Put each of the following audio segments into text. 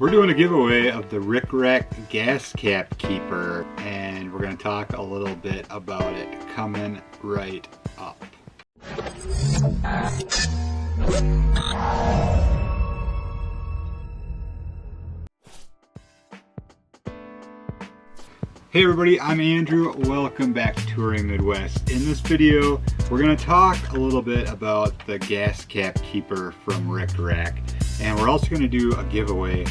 We're doing a giveaway of the Rick Rack gas cap keeper, and we're going to talk a little bit about it coming right up. Hey everybody, I'm Andrew. Welcome back to Touring Midwest. In this video, we're going to talk a little bit about the gas cap keeper from Rick Rack, and we're also going to do a giveaway.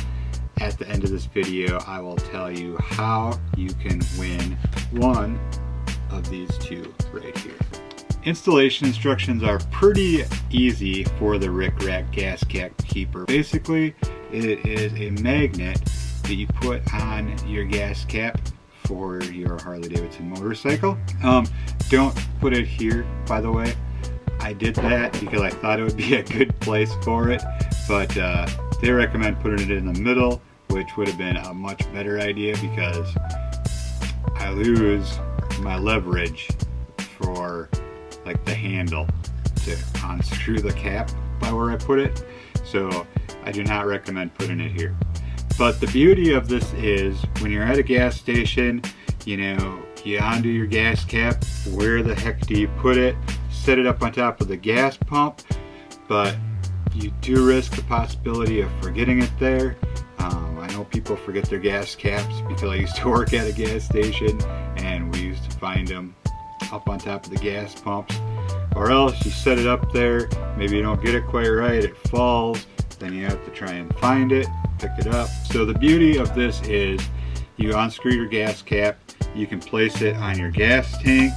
At the end of this video, I will tell you how you can win one of these two right here. Installation instructions are pretty easy for the Rick Rack gas cap keeper. Basically, it is a magnet that you put on your gas cap for your Harley-Davidson motorcycle. Don't put it here, by the way. I did that because I thought it would be a good place for it, but they recommend putting it in the middle, which would have been a much better idea because I lose my leverage for like the handle to unscrew the cap by where I put it. So I do not recommend putting it here. But the beauty of this is when you're at a gas station, you know, you undo your gas cap, where the heck do you put it? Set it up on top of the gas pump, but you do risk the possibility of forgetting it there. I know people forget their gas caps because I used to work at a gas station and we used to find them up on top of the gas pumps. Or else you set it up there, maybe you don't get it quite right, it falls, then you have to try and find it, pick it up. So the beauty of this is you unscrew your gas cap, you can place it on your gas tank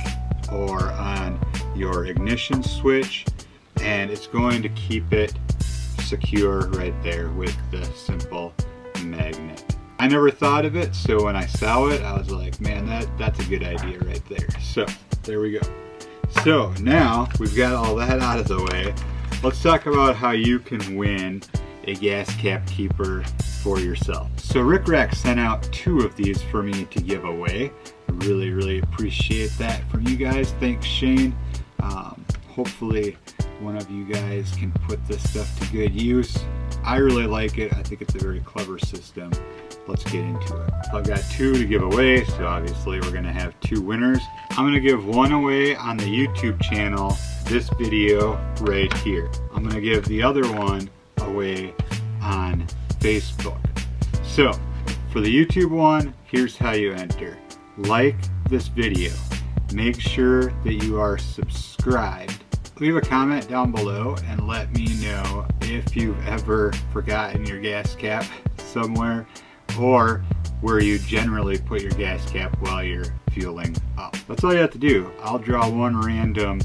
or on your ignition switch, and it's going to keep it secure right there with the simple magnet. I never thought of it, so when I saw it, I was like, man, that's a good idea right there. So there we go. So now we've got all that out of the way, let's talk about how you can win a gas cap keeper for yourself. So Rick Rack sent out 2 of these for me to give away. I really appreciate that from you guys. Thanks, Shane. Hopefully one of you guys can put this stuff to good use. I really like it. I think it's a very clever system. Let's get into it. I've got 2 to give away, so obviously we're gonna have 2 winners. I'm gonna give one away on the YouTube channel, this video right here. I'm gonna give the other one away on Facebook. So for the YouTube one, here's how you enter. Like this video. Make sure that you are subscribed. Leave a comment down below and let me know if you've ever forgotten your gas cap somewhere or where you generally put your gas cap while you're fueling up. That's all you have to do. I'll draw one random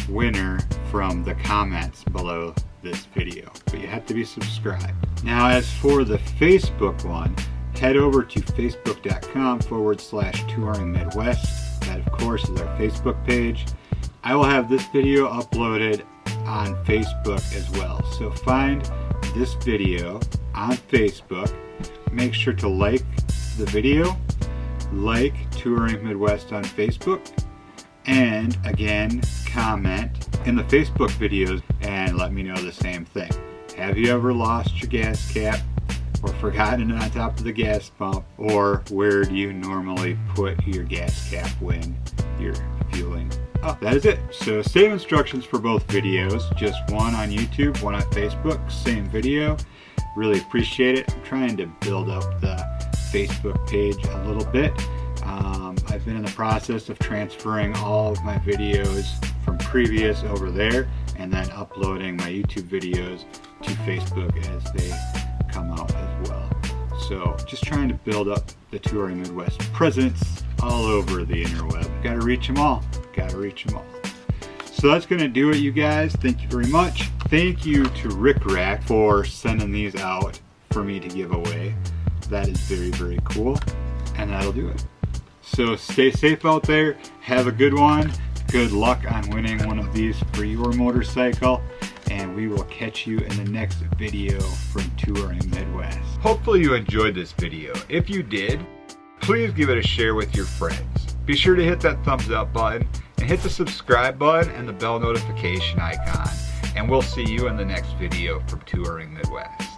winner from the comments below this video, but you have to be subscribed. Now as for the Facebook one, head over to facebook.com/touringmidwest. That of course is our Facebook page. I will have this video uploaded on Facebook as well. So find this video on Facebook. Make sure to like the video, like Touring Midwest on Facebook, and again, comment in the Facebook videos and let me know the same thing. Have you ever lost your gas cap or forgotten it on top of the gas pump, or where do you normally put your gas cap when you're fueling up? That is it. So same instructions for both videos, just one on YouTube, one on Facebook, same video. Really appreciate it. I'm trying to build up the Facebook page a little bit. I've been in the process of transferring all of my videos from previous over there and then uploading my YouTube videos to Facebook as they come out as well. So just trying to build up the Touring Midwest presence all over the interweb. Gotta reach them all. Gotta reach them all. So that's gonna do it, you guys. Thank you very much. Thank you to Rick Rack for sending these out for me to give away. That is very cool. And that'll do it. So stay safe out there. Have a good one. Good luck on winning one of these for your motorcycle. And we will catch you in the next video from Touring Midwest. Hopefully you enjoyed this video. If you did, please give it a share with your friends. Be sure to hit that thumbs up button and hit the subscribe button and the bell notification icon. And we'll see you in the next video from Touring Midwest.